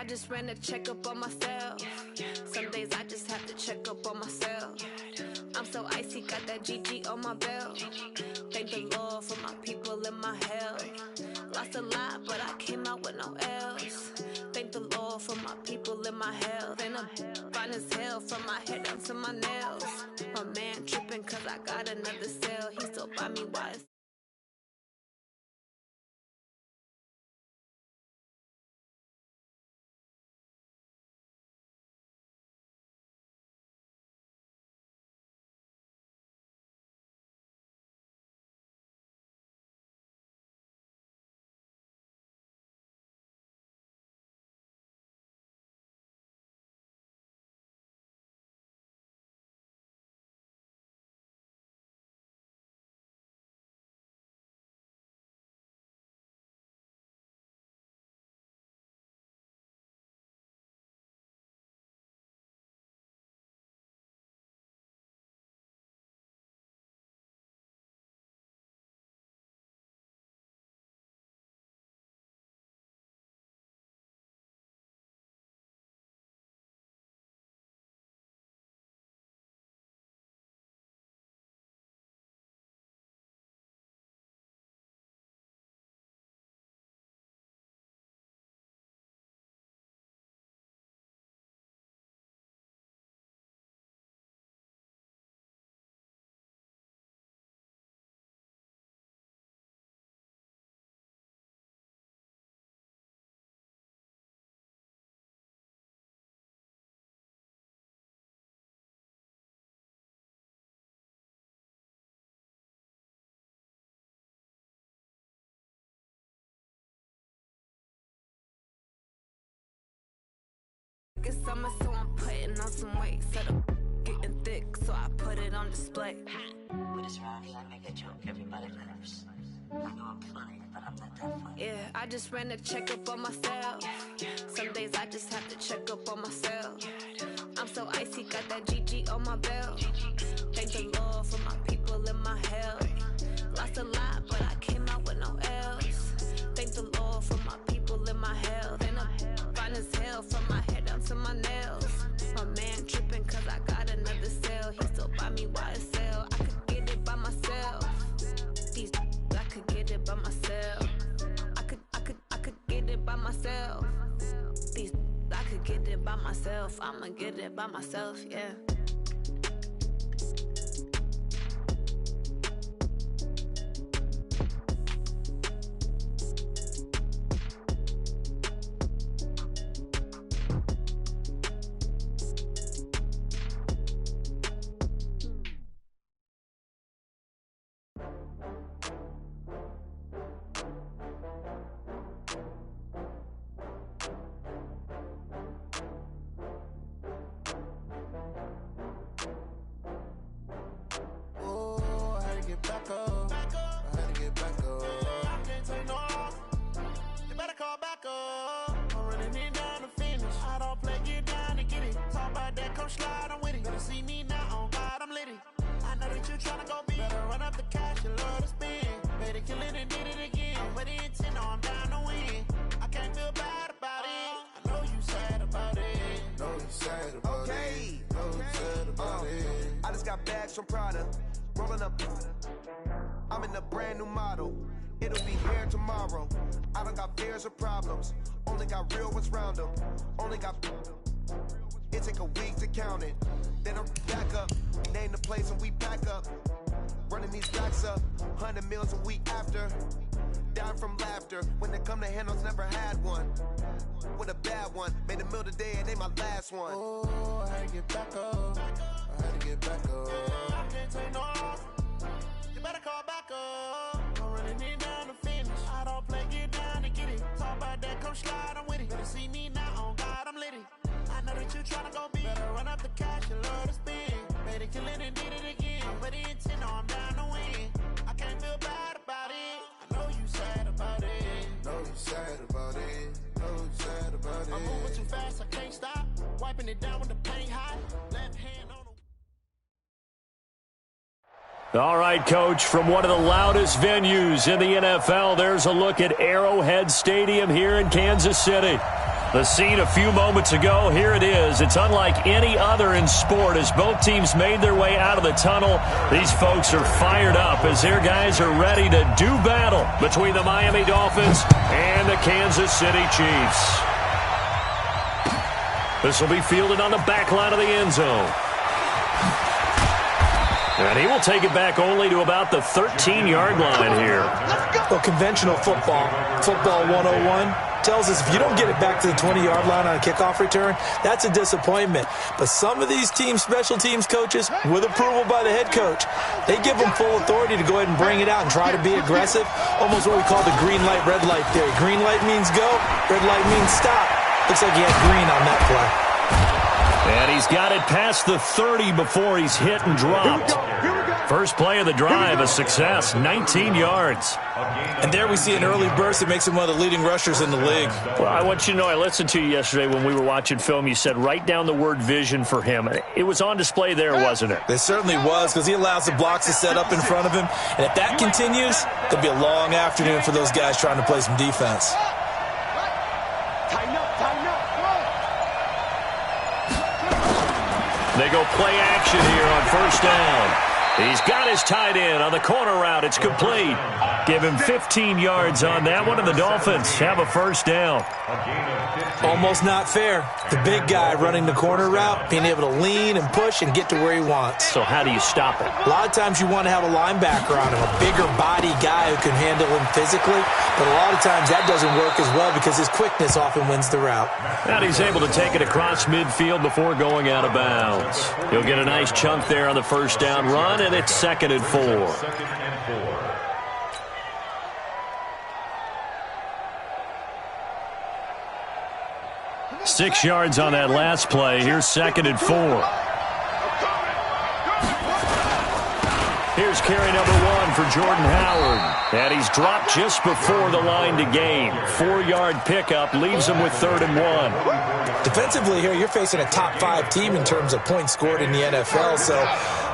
I just ran a checkup on myself. Some days I just have to check up on myself. I'm so icy, got that GG on my belt. Thank the Lord for my people and my health. Lost a lot, but I came out with no L's. Thank the Lord for my people and my health. And I'm fine as hell from my head down to my nails. My man tripping cause I got another cell. He still buy me wise. It's summer, so I'm putting on some weight. Set up getting thick, so I put it on display. With this round here, I make a joke, everybody laughs. I know I'm funny, but I'm not that funny. Yeah, I just ran a checkup on myself. Some days I just have to check up on myself. I'm so icy, got that GG on my belt. Thank the Lord for my people and my health. Lost a lot, but I came out with no L's. Thank the Lord for my people and my health. And I'm fine as hell from my head down to my nails. My man tripping cause I got another cell. He still buy me YSL. I could get it by myself. These I could get it by myself. I could get it by myself. These I could get it by myself. I'ma get it by myself, yeah. I just got bags from Prada, rolling up. I'm in a brand new model. It'll be here tomorrow. I don't got fears or problems. Only got real ones round them. Only got. It take a week to count it. Then I'm back up. Name the place and we pack up. Running these stacks up. 100 meals a week after. Down from laughter. When they come to handles, never had one. With a bad one. Made a meal today and they my last one. Oh, I had to get back up. I had to get back up. I can't take no off. You better call back up. I'm running it down to finish. I don't play, get down to get it. Talk about that, come slide, I'm with it. Better see me now, on God, I'm litty. I know that you tryna go big. Better run up the cash, you love to spend. Made a killing and did it again. But the intent, no, I'm down to win. I can't feel bad about it. I know you sad about it. Know you sad about it. Know you sad about it. I'm moving too fast, I can't stop. Wiping it down with the paint hot. Left hand on the... All right, Coach, from one of the loudest venues in the NFL, there's a look at Arrowhead Stadium here in Kansas City. The scene a few moments ago, here it is. It's unlike any other in sport as both teams made their way out of the tunnel. These folks are fired up as their guys are ready to do battle between the Miami Dolphins and the Kansas City Chiefs. This will be fielded on the back line of the end zone. And he will take it back only to about the 13-yard line here. Well, conventional football 101, tells us if you don't get it back to the 20-yard line on a kickoff return, that's a disappointment. But some of these special teams coaches, with approval by the head coach, they give them full authority to go ahead and bring it out and try to be aggressive, almost what we call the green light, red light theory. Green light means go, red light means stop. Looks like he had green on that play. And he's got it past the 30 before he's hit and dropped. First play of the drive, a success, 19 yards. And there we see an early burst that makes him one of the leading rushers in the league. Well, I want you to know, I listened to you yesterday when we were watching film. You said write down the word vision for him. It was on display there, wasn't it? It certainly was, because he allows the blocks to set up in front of him. And if that continues, there'll be a long afternoon for those guys trying to play some defense. They go play action here on first down. He's got his tight end on the corner route. It's complete. Give him 15 yards on that one, and the Dolphins have a first down. Almost not fair. The big guy running the corner route, being able to lean and push and get to where he wants. So how do you stop it? A lot of times you want to have a linebacker on him, a bigger body guy who can handle him physically. But a lot of times that doesn't work as well because his quickness often wins the route. And he's able to take it across midfield before going out of bounds. He'll get a nice chunk there on the first down run, and it's 2nd and 4. 6 yards on that last play. Here's 2nd and 4. Here's carry number 1 for Jordan Howard. And he's dropped just before the line to gain. 4-yard pickup leaves him with 3rd and 1. Defensively here, you're facing a top 5 team in terms of points scored in the NFL. So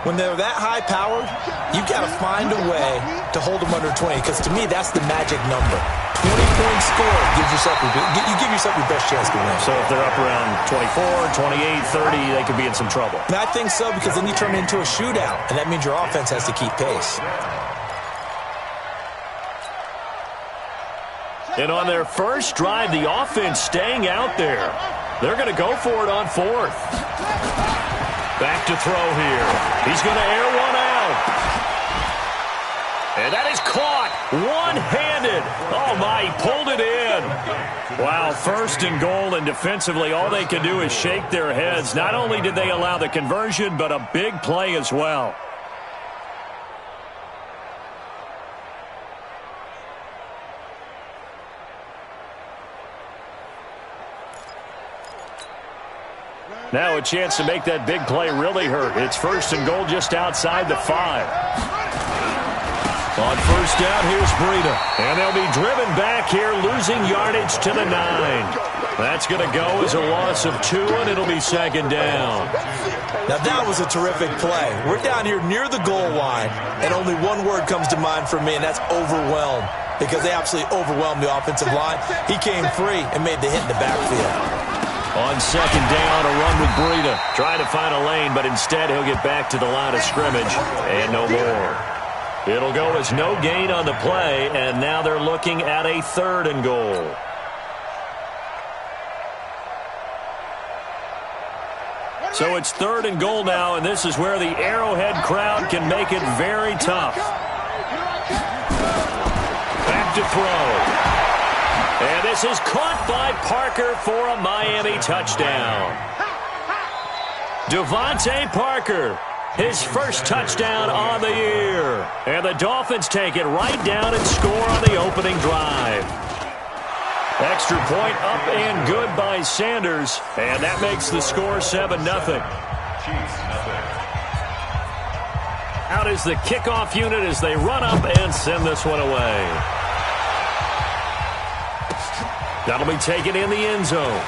when they're that high-powered, you've got to find a way to hold them under 20. Because to me, that's the magic number. 20 points scored gives yourself you give yourself your best chance to win. So if they're up around 24, 28, 30, they could be in some trouble. And I think so, because then you turn it into a shootout, and that means your offense has to keep pace. And on their first drive, the offense staying out there. They're going to go for it on 4th. Back to throw here. He's going to air one out. And that is caught one-handed. Oh, my, he pulled it in. Wow, 1st and goal, and defensively all they can do is shake their heads. Not only did they allow the conversion, but a big play as well. Now a chance to make that big play really hurt. It's 1st and goal just outside the 5. On first down, here's Breida. And they'll be driven back here, losing yardage to the 9. That's going to go as a loss of 2, and it'll be 2nd down. Now that was a terrific play. We're down here near the goal line, and only one word comes to mind for me, and that's overwhelmed. Because they absolutely overwhelmed the offensive line. He came free and made the hit in the backfield. On 2nd down, a run with Breida. Trying to find a lane, but instead he'll get back to the line of scrimmage, and no more. It'll go as no gain on the play, and now they're looking at a 3rd and goal. So it's 3rd and goal now, and this is where the Arrowhead crowd can make it very tough. Back to throw. And this is caught by Parker for a Miami touchdown. Devontae Parker, his first touchdown on the year. And the Dolphins take it right down and score on the opening drive. Extra point up and good by Sanders. And that makes the score 7-0. Out is the kickoff unit as they run up and send this one away. That'll be taken in the end zone.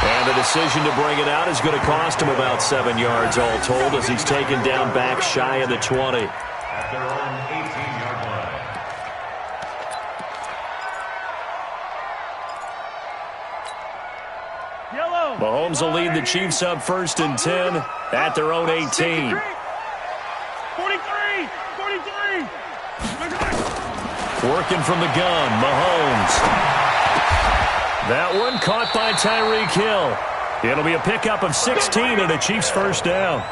And the decision to bring it out is going to cost him about 7 yards all told as he's taken down back shy of the 20. At their own 18-yard line. Mahomes will lead the Chiefs up 1st and 10 at their own 18. 43. Working from the gun, Mahomes. That one caught by Tyreek Hill. It'll be a pickup of 16 and a Chiefs first down.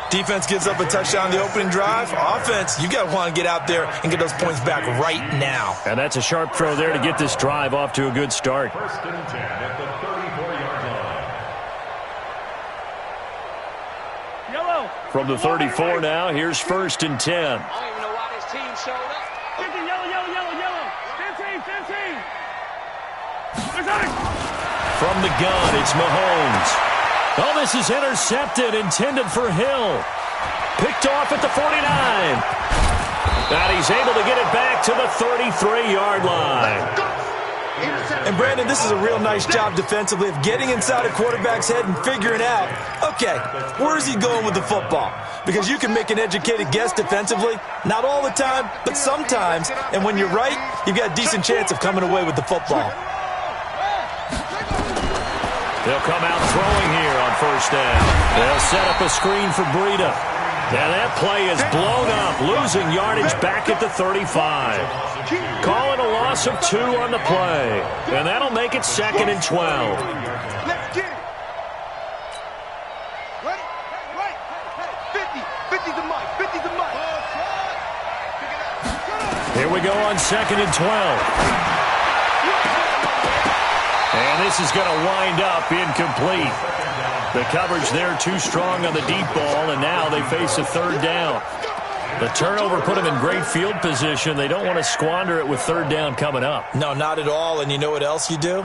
Defense gives up a touchdown on the opening drive. Offense, you got to want to get out there and get those points back right now. And that's a sharp throw there to get this drive off to a good start. 1st and 10 at the 34-yard line. Yellow. From the 34 now, here's 1st and 10. I don't even know why this team showed up. 50, yellow. 15. From the gun, it's Mahomes. Oh, this is intercepted, intended for Hill. Picked off at the 49. And he's able to get it back to the 33-yard line. And, Brandon, this is a real nice job defensively of getting inside a quarterback's head and figuring out, okay, where is he going with the football? Because you can make an educated guess defensively. Not all the time, but sometimes. And when you're right, you've got a decent chance of coming away with the football. They'll come out throwing here on 1st down. They'll set up a screen for Breida. And that play is blown up, losing yardage back at the 35. Calling a loss of 2 on the play. And that'll make it 2nd and 12. Let's get it. Ready? Right. 50. 50's the mic. 50's the mic. Here we go on 2nd and 12. And this is going to wind up incomplete. The coverage there too strong on the deep ball, and now they face a 3rd down. The turnover put them in great field position. They don't want to squander it with 3rd down coming up. No, not at all. And you know what else you do?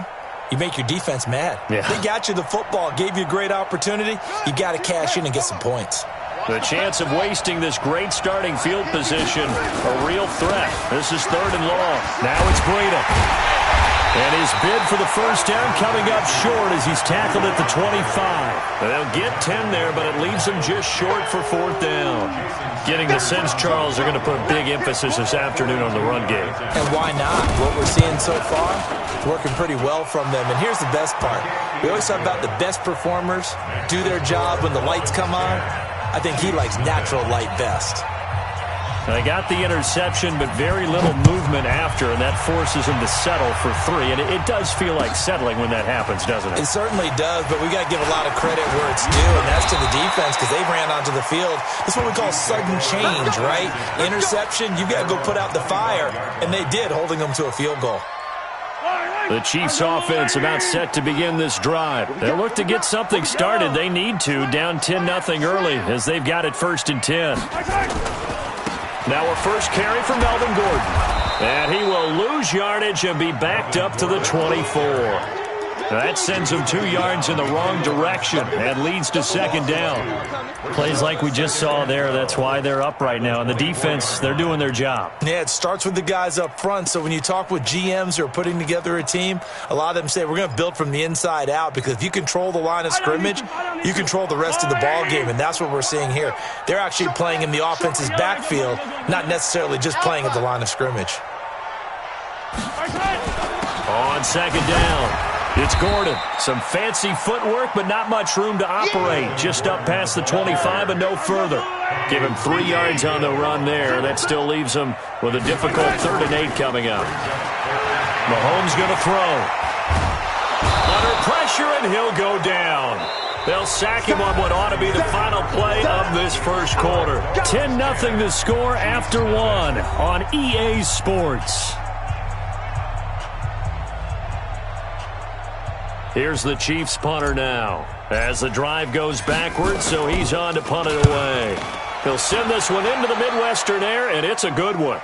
You make your defense mad. Yeah. They got you the football, gave you a great opportunity. You got to cash in and get some points. The chance of wasting this great starting field position, a real threat. This is 3rd and long. Now it's Breida. And his bid for the 1st down coming up short as he's tackled at the 25. They'll get 10 there, but it leaves them just short for 4th down. Getting the sense, Charles, they're going to put a big emphasis this afternoon on the run game. And why not? What we're seeing so far, working pretty well from them. And here's the best part. We always talk about the best performers do their job when the lights come on. I think he likes natural light best. They got the interception, but very little movement after, and that forces him to settle for 3. And it does feel like settling when that happens, doesn't it? It certainly does, but we got to give a lot of credit where it's due, and that's to the defense because they ran onto the field. That's what we call sudden change, right? Interception, you got to go put out the fire, and they did, holding them to a field goal. The Chiefs offense about set to begin this drive. They'll look to get something started. They need to, down 10-0 early as they've got it 1st and 10. Now a first carry for Melvin Gordon. And he will lose yardage and be backed up to the 24. That sends him 2 yards in the wrong direction and leads to 2nd down. Plays like we just saw there, that's why they're up right now. And the defense, they're doing their job. Yeah, it starts with the guys up front. So when you talk with GMs who are putting together a team, a lot of them say we're going to build from the inside out because if you control the line of scrimmage, you control the rest of the ball game, and that's what we're seeing here. They're actually playing in the offense's backfield, not necessarily just playing at the line of scrimmage. On 2nd down. It's Gordon. Some fancy footwork, but not much room to operate. Just up past the 25 and no further. Give him 3 yards on the run there. That still leaves him with a difficult 3rd and 8 coming up. Mahomes going to throw. Under pressure, and he'll go down. They'll sack him on what ought to be the final play of this 1st quarter. 10-0 the score after 1 on EA Sports. Here's the Chiefs punter now as the drive goes backwards, so he's on to punt it away. He'll send this one into the Midwestern air, and it's a good one.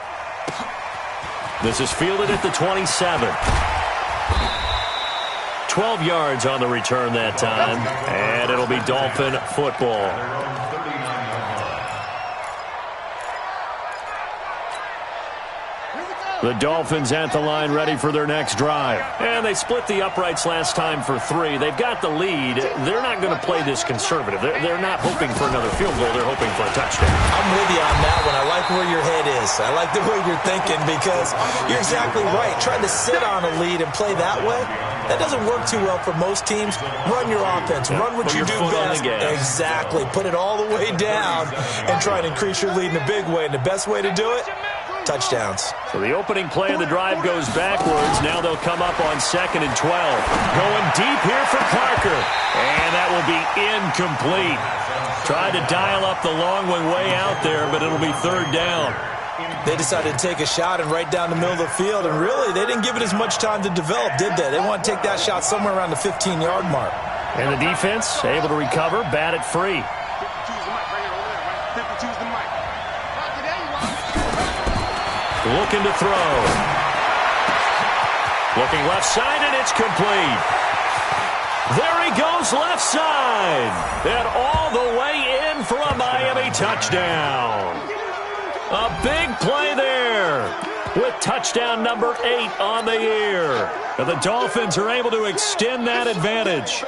This is fielded at the 27. 12 yards on the return that time, and it'll be Dolphin football. Here we go. The Dolphins at the line ready for their next drive. And they split the uprights last time for 3. They've got the lead. They're not going to play this conservative. They're not hoping for another field goal. They're hoping for a touchdown. I'm with you on that one. I like where your head is. I like the way you're thinking because you're exactly right. Trying to sit on a lead and play that way, that doesn't work too well for most teams. Run your offense. Run what you do best. Exactly. Put it all the way down and try and increase your lead in a big way. And the best way to do it, touchdowns. So the opening play of the drive goes backwards. Now they'll come up on 2nd and 12. Going deep here for Parker. And that will be incomplete. Tried to dial up the long one way out there, but it'll be 3rd down. They decided to take a shot and right down the middle of the field, and really, they didn't give it as much time to develop, did they? They want to take that shot somewhere around the 15-yard mark. And the defense able to recover, bat it free. 52's the mic right here, over there, right? 52's the mic. Looking to throw. Looking left side, and it's complete. There he goes left side. And all the way in for a Miami touchdown. A big play there with touchdown number 8 on the year. And the Dolphins are able to extend that advantage.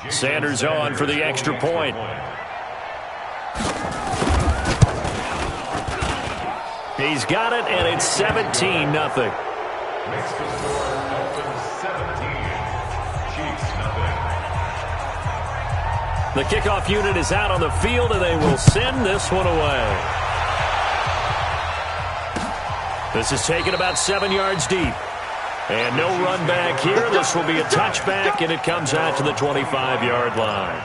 Sanders on for the extra point. He's got it, and it's 17-0. Makes the score Dolphins 17, Chiefs nothing. The kickoff unit is out on the field, and they will send this one away. This is taken about 7 yards deep. And no run back here. This will be a touchback, and it comes out to the 25-yard line.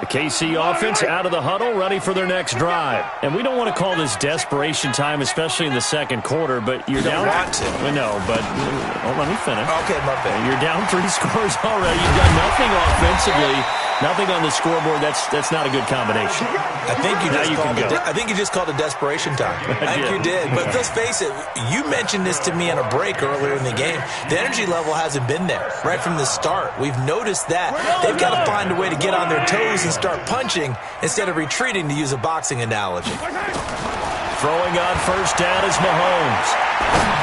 The KC offense out of the huddle, ready for their next drive. And we don't want to call this desperation time, especially in the second quarter, but you're down. No, but let me finish. Okay, my bad. You're down 3 scores already. You've done nothing offensively, nothing on the scoreboard. That's not a good combination. I think you just called it desperation time. I think you did. But let's face it, you mentioned this to me on a break earlier in the game. The energy level hasn't been there right from the start. We've noticed that. They've got to find a way to get on their toes and start punching instead of retreating, to use a boxing analogy. Throwing on first down is Mahomes.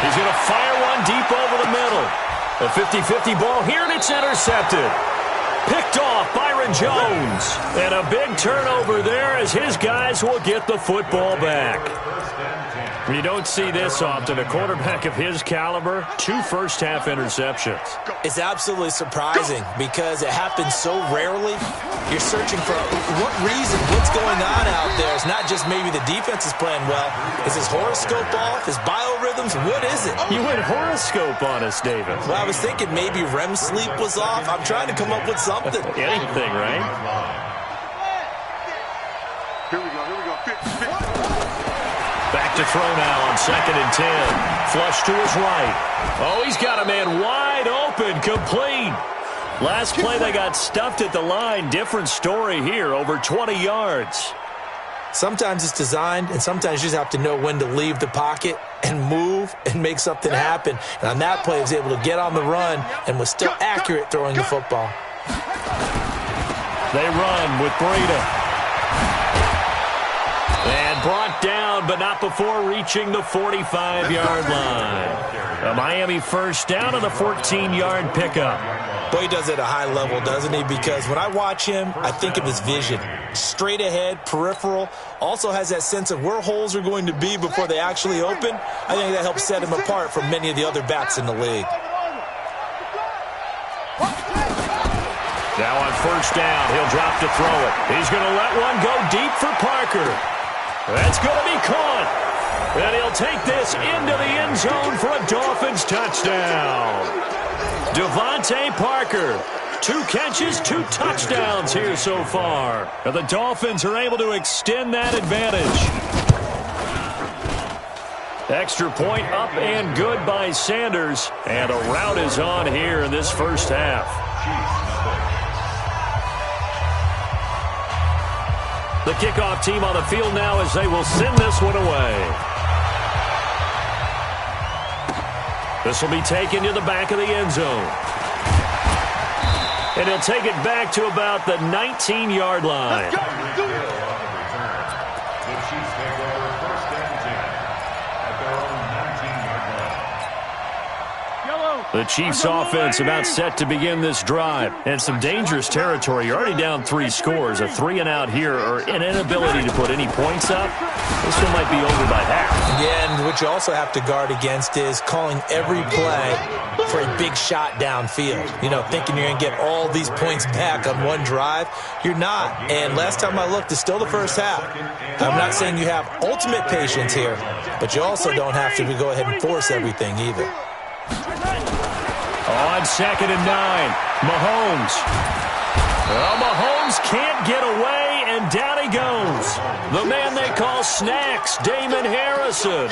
He's going to fire one deep over the middle. A 50-50 ball here, and it's intercepted. Picked off Byron Jones. And a big turnover there as his guys will get the football back. You don't see this often. A quarterback of his caliber, 2 first-half interceptions. It's absolutely surprising because it happens so rarely. You're searching for what reason, what's going on out there. It's not just maybe the defense is playing well. Is his horoscope off? His biorhythms? What is it? You went horoscope on us, David. Well, I was thinking maybe REM sleep was off. I'm trying to come up with something. Anything, right? Here we go. 50. Back to throw now on 2nd and 10. Flush to his right. Oh, he's got a man wide open, complete. Last play, they got stuffed at the line. Different story here, over 20 yards. Sometimes it's designed, and sometimes you just have to know when to leave the pocket and move and make something happen. And on that play, he was able to get on the run and was still accurate throwing the football. They run with Breida. And brought down, but not before reaching the 45-yard line. A Miami first down on the 14-yard pickup. Boy, he does it at a high level, doesn't he? Because when I watch him, I think of his vision. Straight ahead, peripheral. Also has that sense of where holes are going to be before they actually open. I think that helps set him apart from many of the other backs in the league. Now on first down, he'll drop to throw it. He's going to let one go deep for Parker. That's going to be caught. And he'll take this into the end zone for a Dolphins touchdown. Devontae Parker, 2 catches, 2 touchdowns here so far. And the Dolphins are able to extend that advantage. Extra point up and good by Sanders. And a rout is on here in this first half. The kickoff team on the field now as they will send this one away. This will be taken to the back of the end zone. And he'll take it back to about the 19-yard line. Chiefs take over 1st and 10 at their own 19-yard line. The Chiefs offense about set to begin this drive. And some dangerous territory. You're already down 3 scores. A 3-and-out here or an inability to put any points up. This one might be over by half. Yeah, and what you also have to guard against is calling every play for a big shot downfield. You know, thinking you're going to get all these points back on one drive. You're not. And last time I looked, it's still the first half. I'm not saying you have ultimate patience here, but you also don't have to go ahead and force everything either. On 2nd and 9, Mahomes. Well, Mahomes can't get away, and down he goes. The man they call Snacks, Damon Harrison,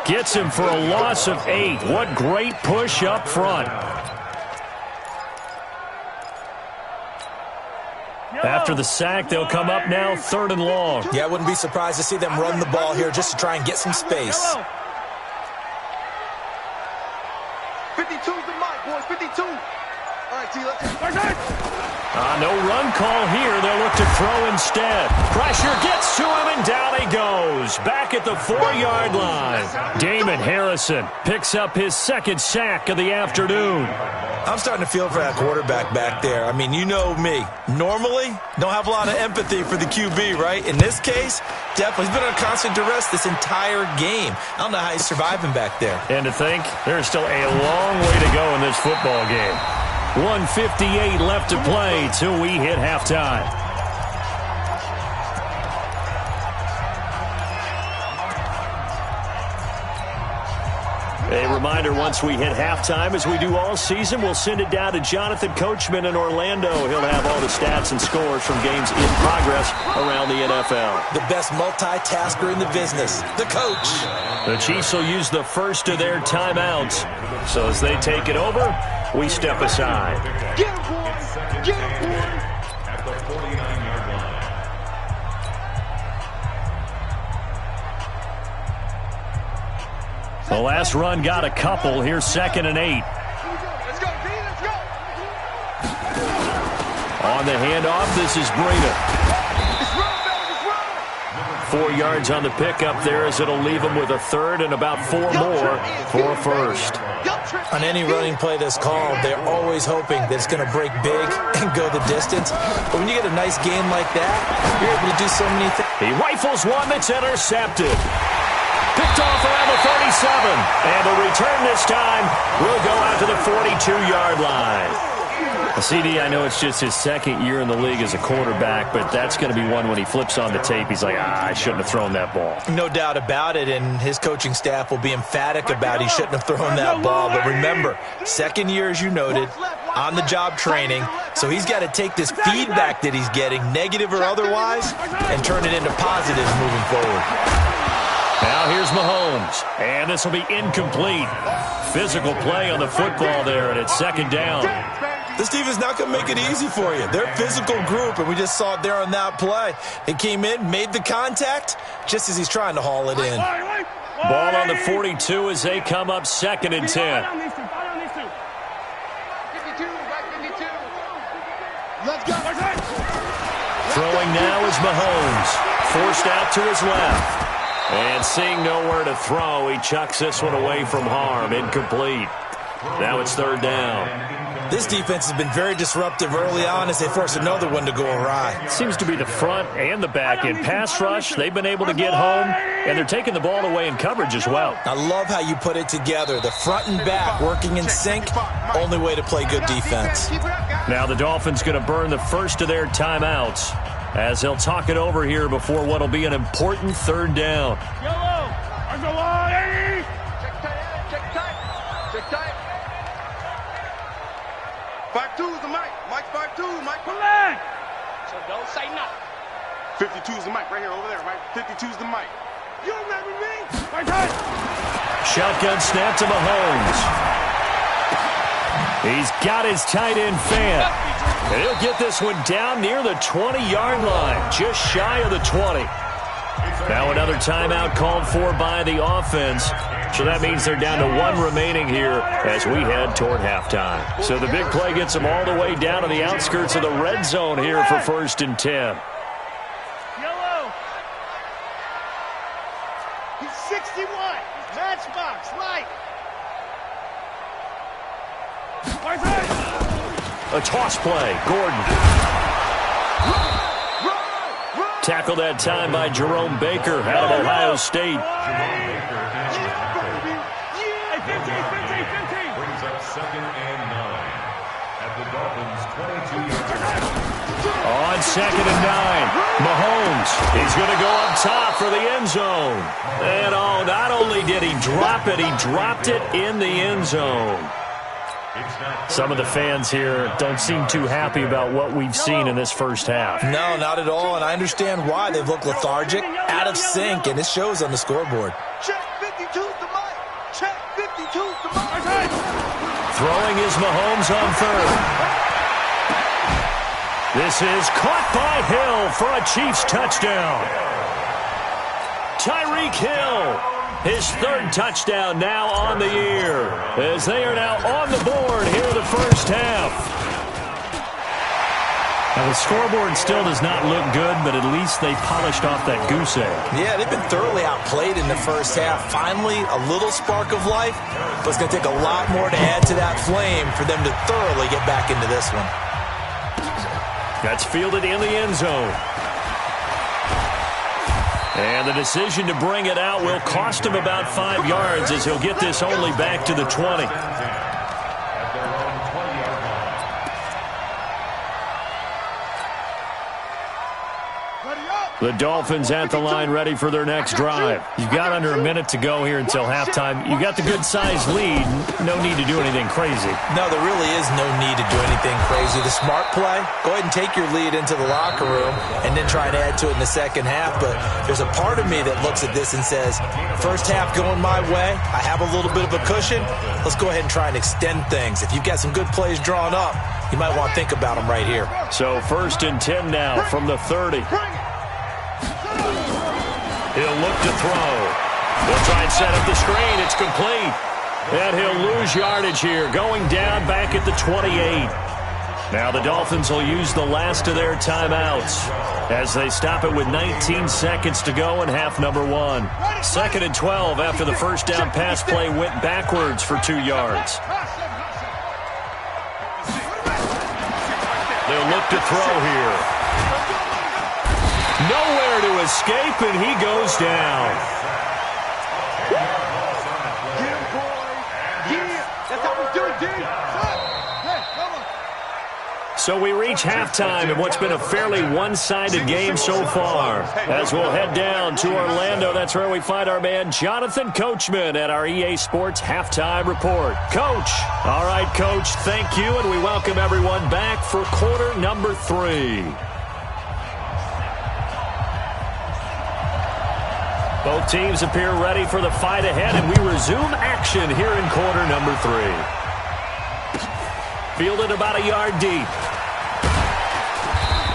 gets him for a loss of 8. What great push up front. After the sack, they'll come up now 3rd and long. Yeah, I wouldn't be surprised to see them run the ball here just to try and get some space. 52's the mic, boys. 52. All right, T, let's No run call here. They'll look to throw instead. Pressure gets to him, and down he goes. Back at the 4-yard line. Damon Harrison picks up his 2nd sack of the afternoon. I'm starting to feel for that quarterback back there. I mean, you know me. Normally, don't have a lot of empathy for the QB, right? In this case, definitely. He's been under constant duress this entire game. I don't know how he's surviving back there. And to think, there's still a long way to go in this football game. 1:58 left to play till we hit halftime. A reminder, once we hit halftime, as we do all season, we'll send it down to Jonathan Coachman in Orlando. He'll have all the stats and scores from games in progress around the NFL. The best multitasker in the business, the coach. The Chiefs will use the first of their timeouts. So as they take it over, we step aside. Get him, boys. Get him, boys. At the 49-yard line. The last run got a couple. Here's 2nd and 8. Let's go, D. Let's go. On the handoff, this is Breida. 4 yards on the pickup there, as it'll leave him with a 3rd and about 4 more for a 1st. On any running play that's called, they're always hoping that it's going to break big and go the distance. But when you get a nice gain like that, you're able to do so many things. He rifles one that's intercepted. Picked off around the 37. And the return this time will go out to the 42-yard line. CD, I know it's just his 2nd year in the league as a quarterback, but that's going to be one when he flips on the tape. He's like, I shouldn't have thrown that ball. No doubt about it, and his coaching staff will be emphatic about he shouldn't have thrown that ball. But remember, 2nd year, as you noted, on-the-job training, so he's got to take this feedback that he's getting, negative or otherwise, and turn it into positives moving forward. Now here's Mahomes, and this will be incomplete. Physical play on the football there, and it's 2nd down. This team is not going to make it easy for you. They're a physical group, and we just saw it there on that play. He came in, made the contact, just as he's trying to haul it in. Ball on the 42 as they come up 2nd and 10. 52, let's go. Throwing now is Mahomes. Forced out to his left. And seeing nowhere to throw, he chucks this one away from harm. Incomplete. Now it's 3rd down. This defense has been very disruptive early on as they force another one to go awry. It seems to be the front and the back end. Pass rush, they've been able to get home, and they're taking the ball away in coverage as well. I love how you put it together. The front and back working in sync, only way to play good defense. Now the Dolphins going to burn the first of their timeouts as they'll talk it over here before what will be an important 3rd down. Check tight. 52's the mic. Mike 52. Mike. So don't say nothing. 52's the mic right here, over there, right? 52's the mic. You remember me? Shotgun snap to Mahomes. He's got his tight end fan. And he'll get this one down near the 20-yard line, just shy of the 20. Now another timeout called for by the offense. So that means they're down to 1 remaining here as we head toward halftime. So the big play gets them all the way down to the outskirts of the red zone here for 1st and 10. 61. Matchbox, light. A toss play. Gordon. Tackled that time by Jerome Baker out of Ohio State. Brings up 2nd and 9 at the Dolphins' 22-yard line. On 2nd and 9, Mahomes. He's going to go up top for the end zone. And not only did he drop it, he dropped it in the end zone. Some of the fans here don't seem too happy about what we've seen in this first half. No, not at all, and I understand why. They've looked lethargic, out of sync, and it shows on the scoreboard. Check 52's the mic. Check 52's the mic. Throwing is Mahomes on 3rd. This is caught by Hill for a Chiefs touchdown. Tyreek Hill, his 3rd touchdown now on the year, as they are now on the board here in the first half. Now, the scoreboard still does not look good, but at least they polished off that goose egg. Yeah, they've been thoroughly outplayed in the first half. Finally, a little spark of life, but it's going to take a lot more to add to that flame for them to thoroughly get back into this one. That's fielded in the end zone. And the decision to bring it out will cost him about 5 yards, as he'll get this only back to the 20. The Dolphins at the line, ready for their next drive. You've got under a minute to go here until halftime. You've got the good-sized lead. No need to do anything crazy. No, there really is no need to do anything crazy. The smart play, go ahead and take your lead into the locker room and then try and add to it in the second half. But there's a part of me that looks at this and says, first half going my way, I have a little bit of a cushion. Let's go ahead and try and extend things. If you've got some good plays drawn up, you might want to think about them right here. So 1st and 10 now from the 30. He'll look to throw. He'll try and set up the screen. It's complete. And he'll lose yardage here, going down back at the 28. Now the Dolphins will use the last of their timeouts as they stop it with 19 seconds to go in half number 1. 2nd and 12 after the first down pass play went backwards for 2 yards. They'll look to throw here. Nowhere to escape, and he goes down. So we reach halftime in what's been a fairly one-sided game so far. As we'll head down to Orlando, that's where we find our man Jonathan Coachman at our EA Sports Halftime Report. Coach. All right, Coach, thank you, and we welcome everyone back for quarter number 3. Both teams appear ready for the fight ahead, and we resume action here in quarter number 3. Fielded about a yard deep.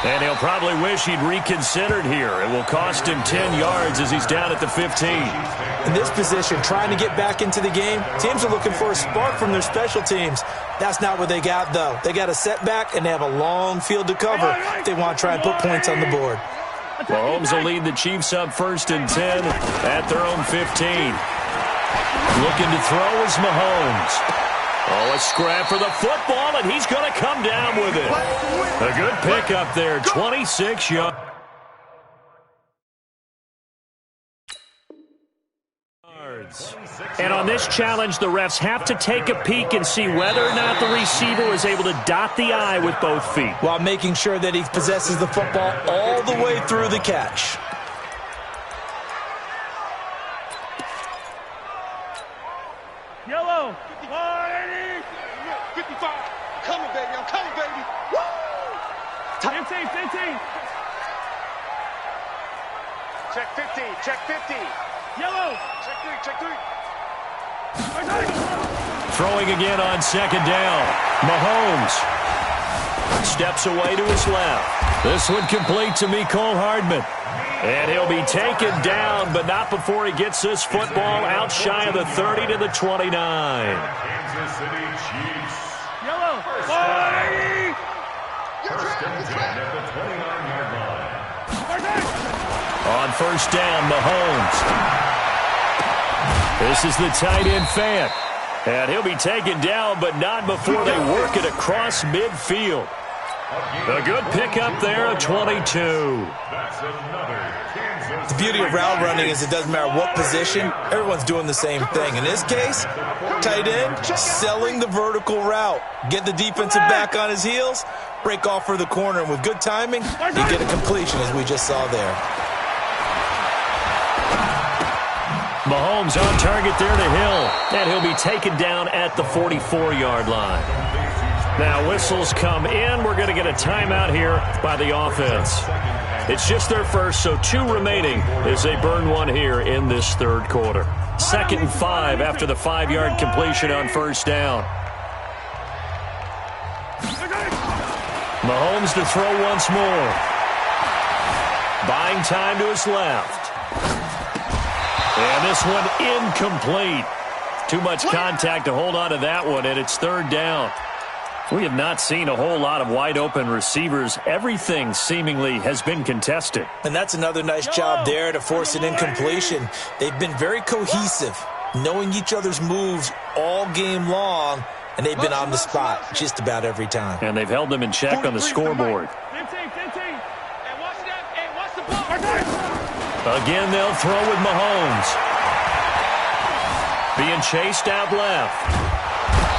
And he'll probably wish he'd reconsidered here. It will cost him 10 yards as he's down at the 15. In this position, trying to get back into the game, teams are looking for a spark from their special teams. That's not what they got, though. They got a setback, and they have a long field to cover if they want to try and put points on the board. Mahomes will lead the Chiefs up 1st and 10 at their own 15. Looking to throw is Mahomes. Oh, a scrap for the football, and he's going to come down with it. A good pickup there, 26 yards. And on this challenge, the refs have to take a peek and see whether or not the receiver was able to dot the I with both feet, while making sure that he possesses the football all the way through the catch. Yellow. 180. 55. Coming, baby. I'm coming, baby. Woo! 15. Check 15. Check 50. Yellow. Check 3. Check 3. Throwing again on 2nd down. Mahomes steps away to his left. This one complete to Mecole Hardman. And he'll be taken down, but not before he gets this football out shy of the 30 to the 29. Kansas City Chiefs. Yellow. First and 10 at the 29-yard line. On 1st down, Mahomes. This is the tight end Fant. And he'll be taken down, but not before they work it across midfield. A good pickup there at 22. The beauty of route running is it doesn't matter what position, everyone's doing the same thing. In this case, tight end, selling the vertical route. Get the defensive back on his heels, break off for the corner, and with good timing, you get a completion as we just saw there. Mahomes on target there to Hill, and he'll be taken down at the 44-yard line. Now whistles come in. We're going to get a timeout here by the offense. It's just their first, so 2 remaining as they burn one here in this third quarter. 2nd and 5 after the 5-yard completion on first down. Mahomes to throw once more. Buying time to his left. And this one incomplete. Too much contact to hold on to that one, and it's 3rd down. We have not seen a whole lot of wide-open receivers. Everything seemingly has been contested. And that's another nice job there to force an incompletion. They've been very cohesive, knowing each other's moves all game long, and they've been on the spot just about every time. And they've held them in check on the scoreboard. Again, they'll throw with Mahomes. Being chased out left.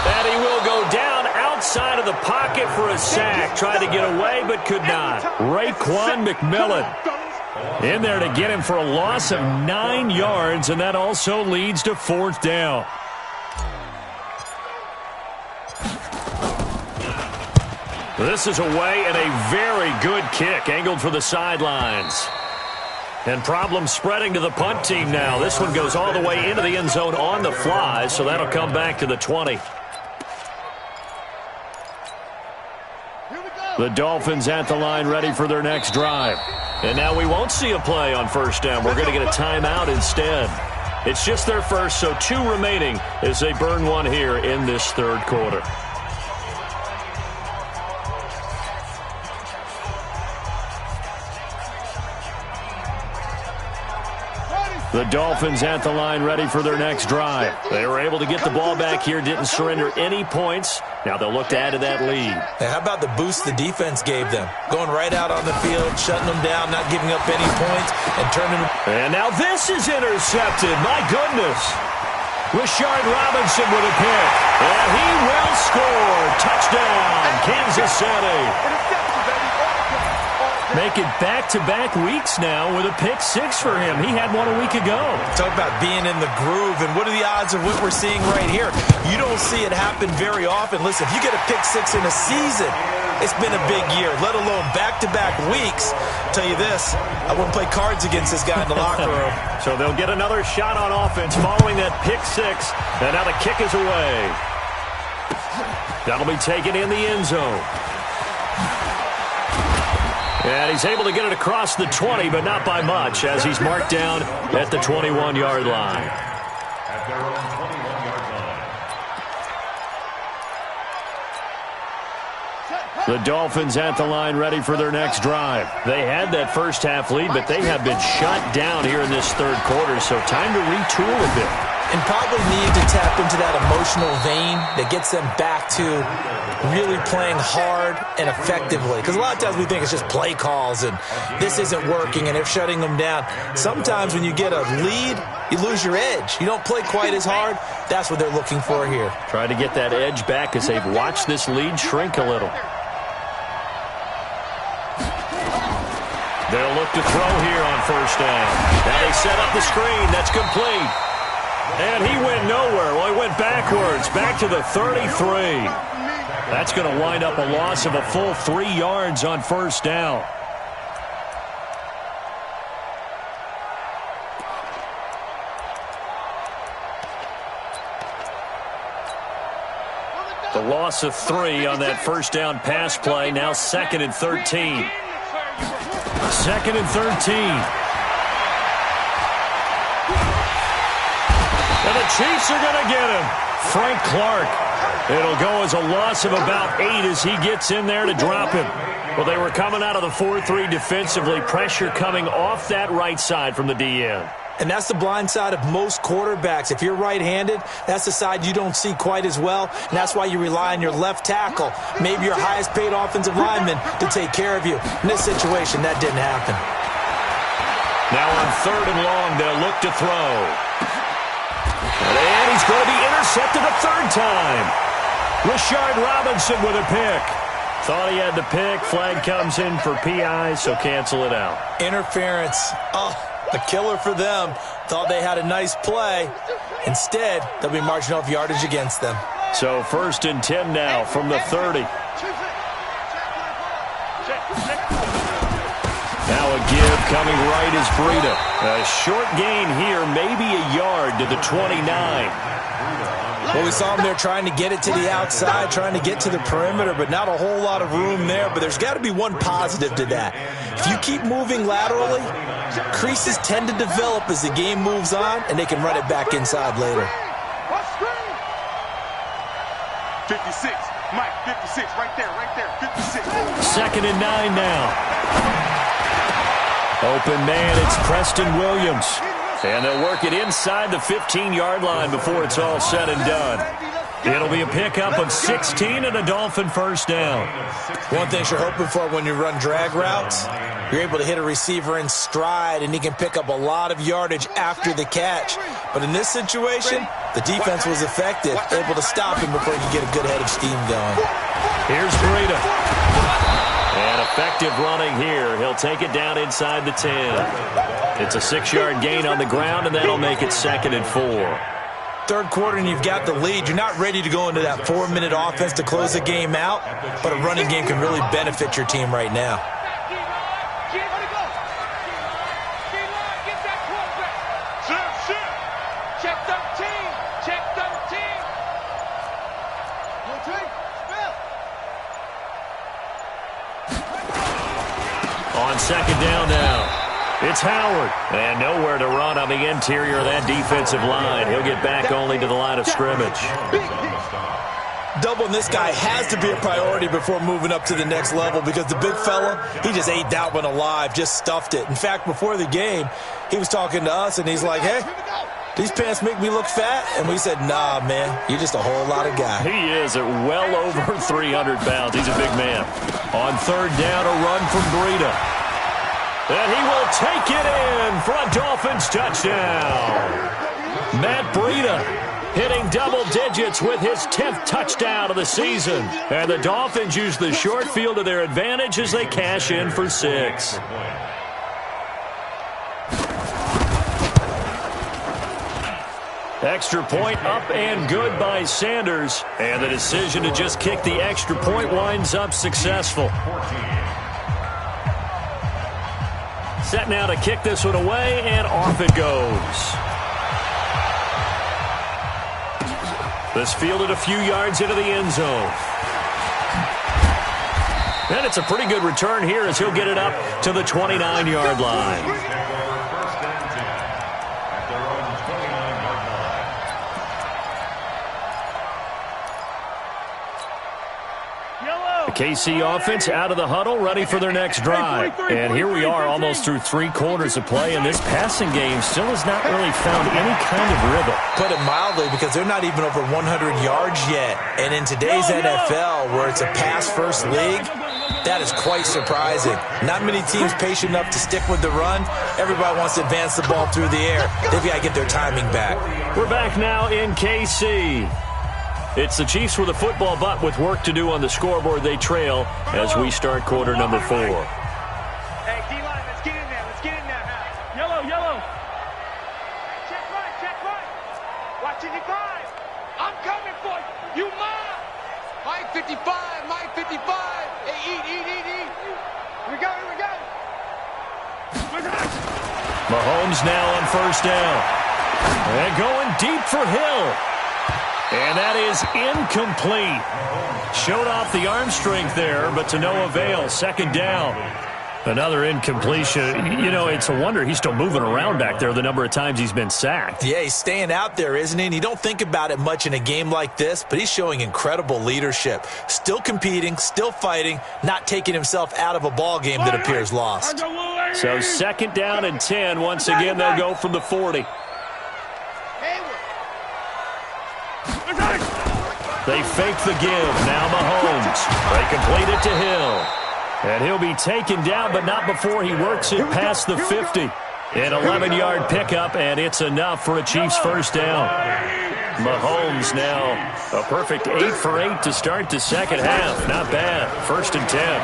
And he will go down outside of the pocket for a sack. Tried to get away, but could not. Raekwon McMillan in there to get him for a loss of 9 yards, and that also leads to 4th down. This is away and a very good kick, angled for the sidelines. And problems spreading to the punt team now. This one goes all the way into the end zone on the fly, so that'll come back to the 20. The Dolphins at the line ready for their next drive. And now we won't see a play on first down. We're going to get a timeout instead. It's just their first, so 2 remaining as they burn one here in this third quarter. The Dolphins at the line ready for their next drive. They were able to get the ball back here, didn't surrender any points. Now they'll look to add to that lead. Hey, how about the boost the defense gave them? Going right out on the field, shutting them down, not giving up any points, and turning them. And now this is intercepted. My goodness. Rashard Robinson with a pick. And he will score. Touchdown, Kansas City. Making back-to-back weeks now with a pick-6 for him. He had one a week ago. Talk about being in the groove, and what are the odds of what we're seeing right here? You don't see it happen very often. Listen, if you get a pick-6 in a season, it's been a big year, let alone back-to-back weeks. I'll tell you this, I wouldn't play cards against this guy in the locker room. So they'll get another shot on offense following that pick-6, and now the kick is away. That'll be taken in the end zone. And he's able to get it across the 20, but not by much, as he's marked down at the 21-yard line. At their own 21-yard line. The Dolphins at the line ready for their next drive. They had that first half lead, but they have been shut down here in this third quarter, so time to retool a bit. And probably need to tap into that emotional vein that gets them back to really playing hard and effectively. Because a lot of times we think it's just play calls and this isn't working and they're shutting them down. Sometimes when you get a lead, you lose your edge. You don't play quite as hard. That's what they're looking for here. Try to get that edge back as they've watched this lead shrink a little. They'll look to throw here on first down. Now they set up the screen. That's complete. And he went nowhere. Well, he went backwards, back to the 33. That's going to wind up a loss of a full 3 yards on first down. The loss of 3 on that first down pass play. Now 2nd and 13. 2nd and 13. And the Chiefs are going to get him. Frank Clark. It'll go as a loss of about 8 as he gets in there to drop him. Well, they were coming out of the 4-3 defensively. Pressure coming off that right side from the DN. And that's the blind side of most quarterbacks. If you're right-handed, that's the side you don't see quite as well. And that's why you rely on your left tackle, maybe your highest-paid offensive lineman, to take care of you. In this situation, that didn't happen. Now on 3rd and long, they'll look to throw. And he's going to be intercepted a 3rd time. Rashard Robinson with a pick. Thought he had the pick. Flag comes in for PI, so cancel it out. Interference. Oh, a killer for them. Thought they had a nice play. Instead, they'll be marching off yardage against them. So 1st and 10 now from the 30. Now a give coming right is Breida. A short gain here, maybe a yard to the 29. Well, we saw him there trying to get it to the outside, trying to get to the perimeter, but not a whole lot of room there. But there's got to be one positive to that. If you keep moving laterally, creases tend to develop as the game moves on, and they can run it back inside later. 56, Mike, 56, right there, 56. 2nd and 9 now. Open man, it's Preston Williams. And they'll work it inside the 15-yard line before it's all said and done. It'll be a pickup of 16 and a Dolphin 1st down. One thing you're hoping for when you run drag routes, you're able to hit a receiver in stride, and he can pick up a lot of yardage after the catch. But in this situation, the defense was effective, able to stop him before he could get a good head of steam going. Here's Breida. And effective running here. He'll take it down inside the 10. It's a 6-yard gain on the ground, and that'll make it 2nd and 4. 3rd quarter, and you've got the lead. You're not ready to go into that 4-minute offense to close the game out, but a running game can really benefit your team right now. On 2nd down now, it's Howard. And nowhere to run on the interior of that defensive line. He'll get back only to the line of scrimmage. Doubling this guy has to be a priority before moving up to the next level, because the big fella, he just ate that one alive, just stuffed it. In fact, before the game, he was talking to us, and he's like, hey, these pants make me look fat? And we said, nah, man, you're just a whole lot of guy. He is at well over 300 pounds. He's a big man. On 3rd down, a run from Breida. And he will take it in for a Dolphins touchdown. Matt Breida hitting double digits with his 10th touchdown of the season. And the Dolphins use the short field to their advantage as they cash in for 6. Extra point up and good by Sanders. And the decision to just kick the extra point winds up successful. Set now to kick this one away, and off it goes. This fielded a few yards into the end zone. And it's a pretty good return here as he'll get it up to the 29-yard line. KC offense out of the huddle, ready for their next drive. And here we are almost through 3 quarters of play, and this passing game still has not really found any kind of rhythm. Put it mildly, because they're not even over 100 yards yet. And in today's NFL, where it's a pass-first league, that is quite surprising. Not many teams patient enough to stick with the run. Everybody wants to advance the ball through the air. They've got to get their timing back. We're back now in KC. It's the Chiefs with a football, but with work to do on the scoreboard. They trail as we start quarter number 4. Hey, D-line, let's get in there. Let's get in there now. Yellow, yellow. Check right, check right. Watch 55. I'm coming for you. You mine. Mike 55, Mike 55. Hey, eat. Here we go. Mahomes now on 1st down. And going deep for Hill. And that is incomplete. Showed off the arm strength there, but to no avail. 2nd down. Another incompletion. You know, it's a wonder he's still moving around back there the number of times he's been sacked. Yeah, he's staying out there, isn't he? And you don't think about it much in a game like this, but he's showing incredible leadership. Still competing, still fighting, not taking himself out of a ball game that appears lost. So 2nd down and 10. Once again, they'll go from the 40. They fake the give. Now Mahomes. They complete it to Hill. And he'll be taken down, but not before he works it past the 50. An 11-yard pickup, and it's enough for a Chiefs first down. Mahomes now a perfect 8 for 8 to start the second half. Not bad. 1st and 10.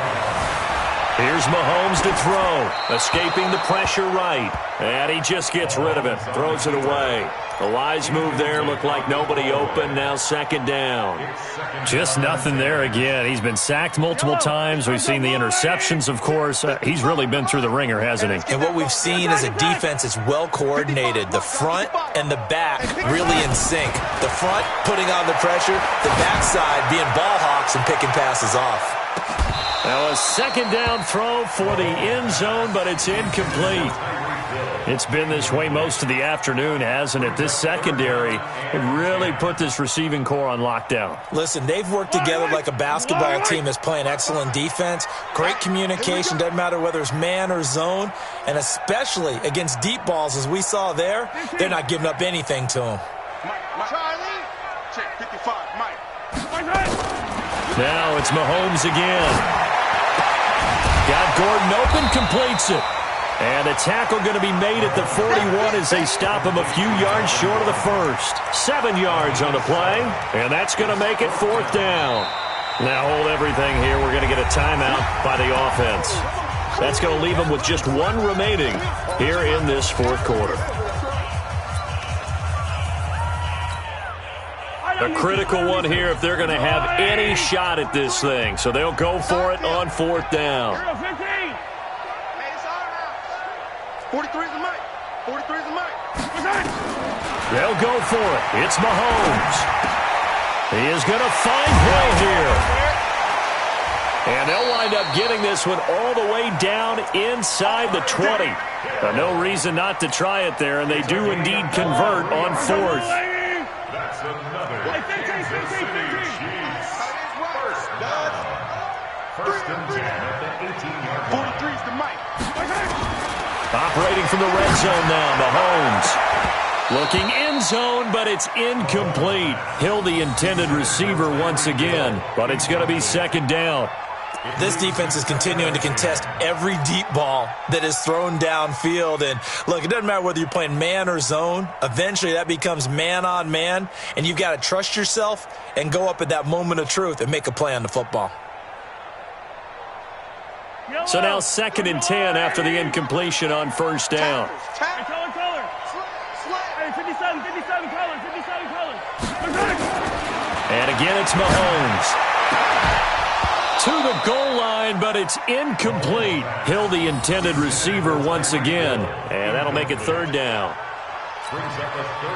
Here's Mahomes to throw. Escaping the pressure right. And he just gets rid of it. Throws it away. A wise move there. Looked like nobody open. Now 2nd down. Just nothing there again. He's been sacked multiple times. We've seen the interceptions, of course. He's really been through the ringer, hasn't he? And what we've seen is a defense that's well coordinated. The front and the back really in sync. The front putting on the pressure. The backside being ball hawks and picking passes off. Now a 2nd down throw for the end zone, but it's incomplete. It's been this way most of the afternoon, hasn't it? This secondary really put this receiving core on lockdown. Listen, they've worked together like a basketball team that's playing excellent defense. Great communication, doesn't matter whether it's man or zone. And especially against deep balls, as we saw there, they're not giving up anything to them. Charlie, check 55, Mike. Now it's Mahomes again. Got Gordon open, completes it. And a tackle going to be made at the 41 as they stop him a few yards short of the first. 7 yards on the play, and that's going to make it 4th down. Now hold everything here. We're going to get a timeout by the offense. That's going to leave them with just 1 remaining here in this 4th quarter. A critical one here if they're going to have any shot at this thing. So they'll go for it on 4th down. 43 is the mic. 43 is the mic. They'll go for it. It's Mahomes. He is going to find Hill here. And they'll wind up getting this one all the way down inside the 20. No reason not to try it there, and they do indeed convert on 4th. That's another Kansas City Chiefs. First and 10 at the 18-yard line. 43 is the mic. Operating from the red zone now, Mahomes. Looking end zone, but it's incomplete. Hill, the intended receiver once again, but it's going to be 2nd down. This defense is continuing to contest every deep ball that is thrown downfield. And, look, it doesn't matter whether you're playing man or zone. Eventually that becomes man on man, and you've got to trust yourself and go up at that moment of truth and make a play on the football. So now 2nd and 10 after the incompletion on 1st down. And again, it's Mahomes. To the goal line, but it's incomplete. Hill, the intended receiver once again. And that'll make it 3rd down.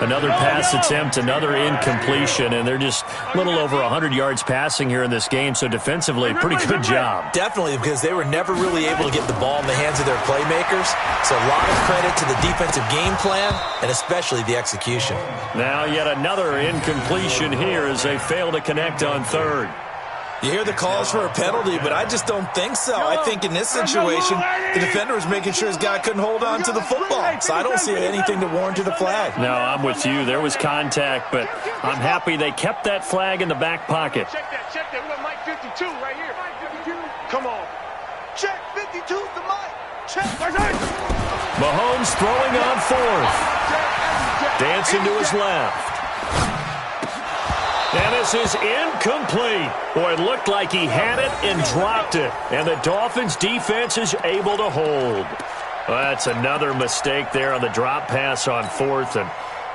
Another pass attempt, another incompletion, and they're just a little over 100 yards passing here in this game, so defensively, pretty good job. Definitely, because they were never really able to get the ball in the hands of their playmakers, so a lot of credit to the defensive game plan and especially the execution. Now yet another incompletion here as they fail to connect on 3rd. You hear the calls for a penalty, but I just don't think so. I think in this situation, the defender was making sure his guy couldn't hold on to the football. So I don't see anything to warrant a flag. No, I'm with you. There was contact, but I'm happy they kept that flag in the back pocket. Check that. We got Mike 52 right here. Mike 52. Come on. Check 52's the mic. Check. Mahomes throwing on 4th. Dancing to his left. And this is incomplete. Boy, it looked like he had it and dropped it. And the Dolphins' defense is able to hold. Well, that's another mistake there on the drop pass on 4th. And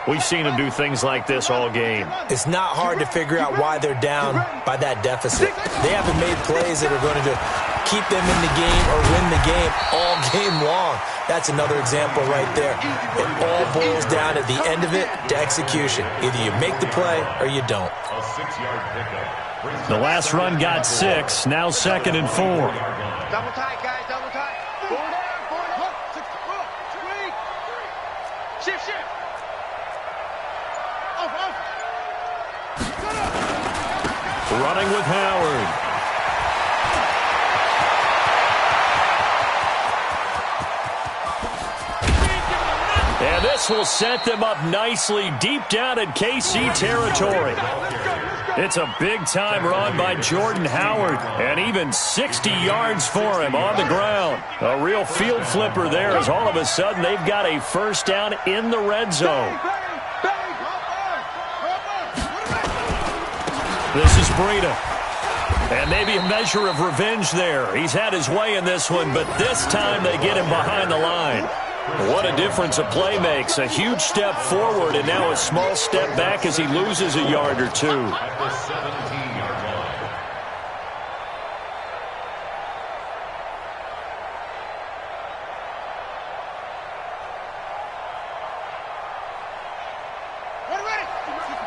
we've seen him do things like this all game. It's not hard to figure out why they're down by that deficit. They haven't made plays that are going to keep them in the game or win the game all game long. That's another example right there. It all boils down at the end of it to execution. Either you make the play or you don't. A 6-yard pickup. The last run got 6. Now 2nd and 4. Double tight, guys. Double tight. Forward down. Shift. Running with Howard. And this will set them up nicely deep down in KC territory. It's a big-time run by Jordan Howard, and even 60 yards for him on the ground. A real field flipper there as all of a sudden they've got a first down in the red zone. This is Breida. And maybe a measure of revenge there. He's had his way in this one, but this time they get him behind the line. What a difference a play makes. A huge step forward and now a small step back as he loses a yard or two. At the 17-yard line. Ready.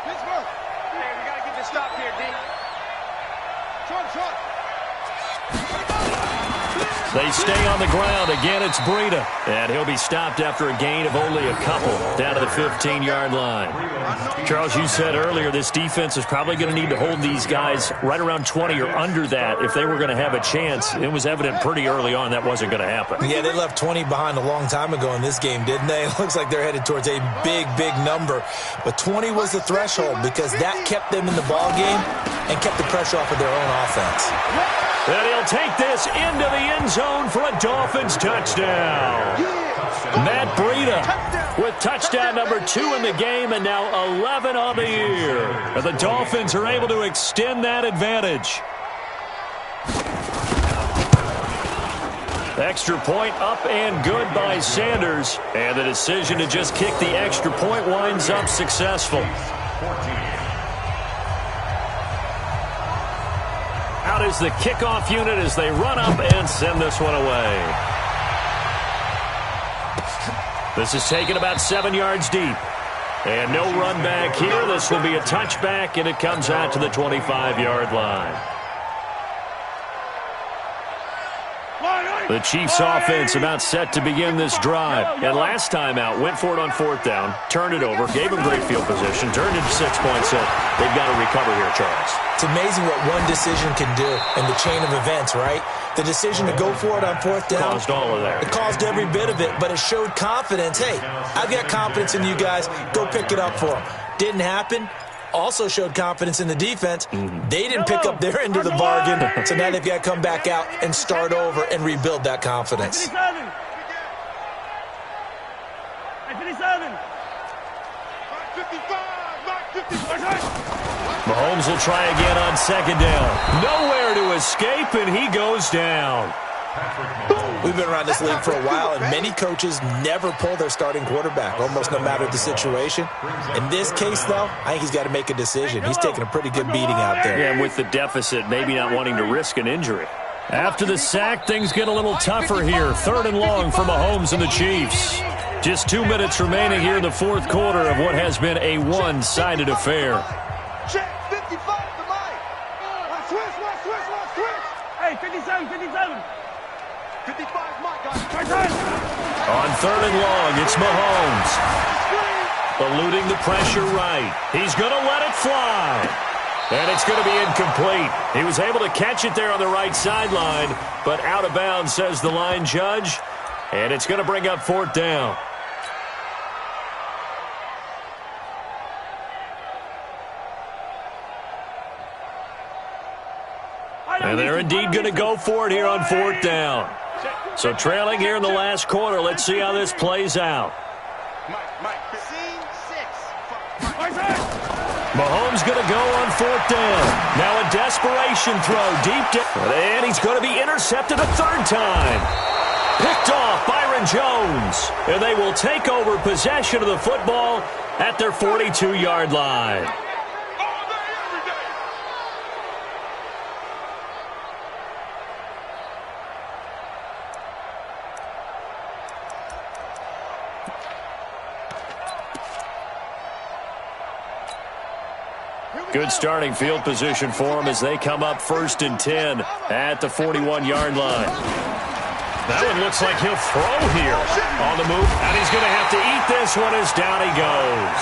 Pittsburgh. Hey, we got to get this stop here, D. Short. They stay on the ground. Again, it's Breida. And he'll be stopped after a gain of only a couple down to the 15-yard line. Charles, you said earlier this defense is probably going to need to hold these guys right around 20 or under that if they were going to have a chance. It was evident pretty early on that wasn't going to happen. Yeah, they left 20 behind a long time ago in this game, didn't they? It looks like they're headed towards a big number. But 20 was the threshold because that kept them in the ball game and kept the pressure off of their own offense. And he'll take this into the end zone for a Dolphins touchdown. Matt Breida with touchdown number 2 in the game and now 11 on the year. And the Dolphins are able to extend that advantage. Extra point up and good by Sanders. And the decision to just kick the extra point winds up successful. Out is the kickoff unit as they run up and send this one away. This is taken about 7 yards deep. And no run back here. This will be a touchback, and it comes out to the 25-yard line. The Chiefs offense about set to begin this drive. And last time out, went for it on 4th down, turned it over, gave them great field position, turned into 6 points. So they've got to recover here, Charles. It's amazing what one decision can do in the chain of events, right? The decision to go for it on 4th down. Caused all of that. It caused every bit of it, but it showed confidence. Hey, I've got confidence in you guys. Go pick it up for them. Didn't happen. Also showed confidence in the defense. They didn't pick up their end of the bargain, so now they've got to come back out and start over and rebuild that confidence. 57. Mahomes will try again on 2nd down. Nowhere to escape, and he goes down. We've been around this league for a while, and many coaches never pull their starting quarterback, almost no matter the situation. In this case, though, I think he's got to make a decision. He's taking a pretty good beating out there. Yeah, and with the deficit, maybe not wanting to risk an injury. After the sack, things get a little tougher here. 3rd and long for Mahomes and the Chiefs. Just 2 minutes remaining here in the 4th quarter of what has been a one-sided affair. Check 55 to Mike. Switch. Hey, 57. 55 Mike, guys. On 3rd and long, it's Mahomes. Eluding the pressure right. He's going to let it fly. And it's going to be incomplete. He was able to catch it there on the right sideline, but out of bounds, says the line judge. And it's going to bring up 4th down. And they're indeed going to go for it here on 4th down. So trailing here in the last quarter. Let's see how this plays out. Mahomes going to go on 4th down. Now a desperation throw deep down. And he's going to be intercepted a 3rd time. Picked off Byron Jones. And they will take over possession of the football at their 42-yard line. Good starting field position for them as they come up 1st and 10 at the 41-yard line. That one looks like he'll throw here on the move, and he's going to have to eat this one as down he goes.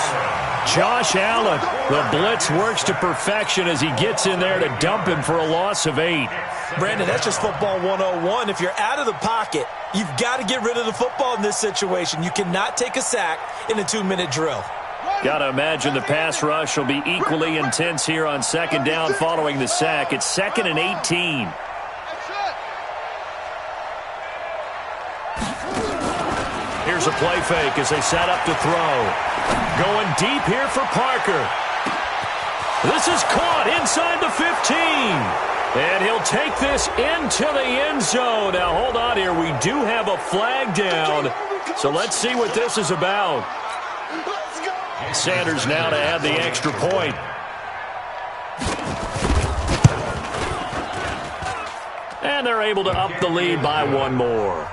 Josh Allen, the blitz works to perfection as he gets in there to dump him for a loss of 8. Brandon, that's just football 101. If you're out of the pocket, you've got to get rid of the football in this situation. You cannot take a sack in a 2-minute drill. Got to imagine the pass rush will be equally intense here on second down following the sack. It's 2nd and 18. Here's a play fake as they set up to throw. Going deep here for Parker. This is caught inside the 15. And he'll take this into the end zone. Now, hold on here. We do have a flag down. So let's see what this is about. Sanders now to add the extra point. And they're able to up the lead by 1 more.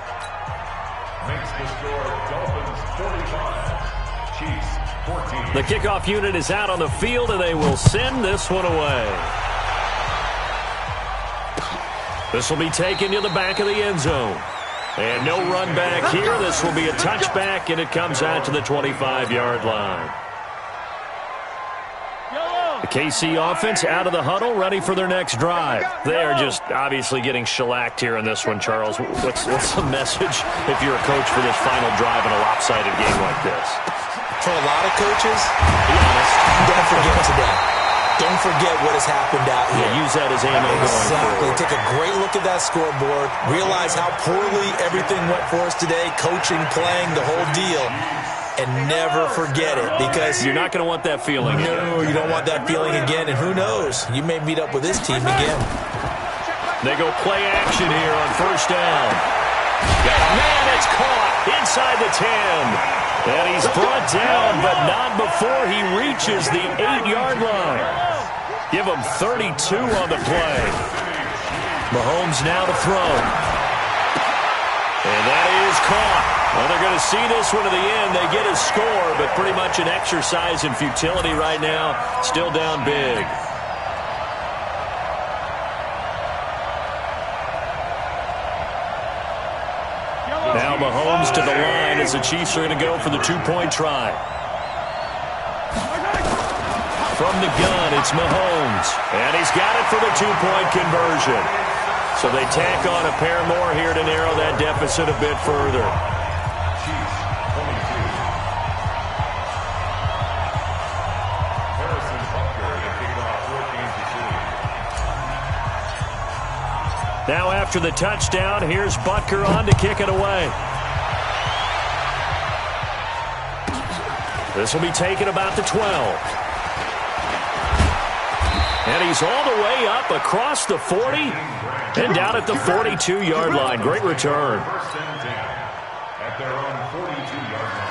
Makes the score Dolphins 45, Chiefs 14. The kickoff unit is out on the field, and they will send this one away. This will be taken to the back of the end zone. And no run back here. This will be a touchback, and it comes out to the 25-yard line. The KC offense out of the huddle, ready for their next drive. They are just obviously getting shellacked here in this one, Charles. What's the message if you're a coach for this final drive in a lopsided game like this? For a lot of coaches, be honest, don't forget today. Don't forget what has happened out here. Yeah, use that as ammo going forward. Take a great look at that scoreboard. Realize how poorly everything went for us today, coaching, playing, the whole deal. And never forget it, because you're not going to want that feeling. No, you don't want that feeling again. And who knows? You may meet up with this team again. They go play action here on first down. Man, it's caught inside the 10. And he's brought down, but not before he reaches the 8-yard line. Give him 32 on the play. Mahomes now to throw. And that is caught. Well, they're going to see this one to the end. They get a score, but pretty much an exercise in futility right now. Still down big. Now Mahomes to the line as the Chiefs are going to go for the 2-point try. From the gun, it's Mahomes. And he's got it for the 2-point conversion. So they tack on a pair more here to narrow that deficit a bit further. Now after the touchdown, here's Butker on to kick it away. This will be taken about the 12. And he's all the way up across the 40 and down at the 42-yard line. Great return. First and 10 at their own 42-yard line.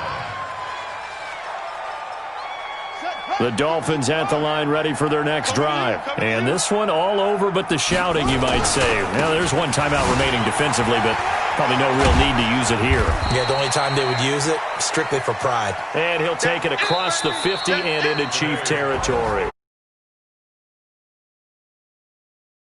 The Dolphins at the line ready for their next drive. And this one all over but the shouting, you might say. Now, there's one timeout remaining defensively, but probably no real need to use it here. Yeah, the only time they would use it, strictly for pride. And he'll take it across the 50 and into Chief territory.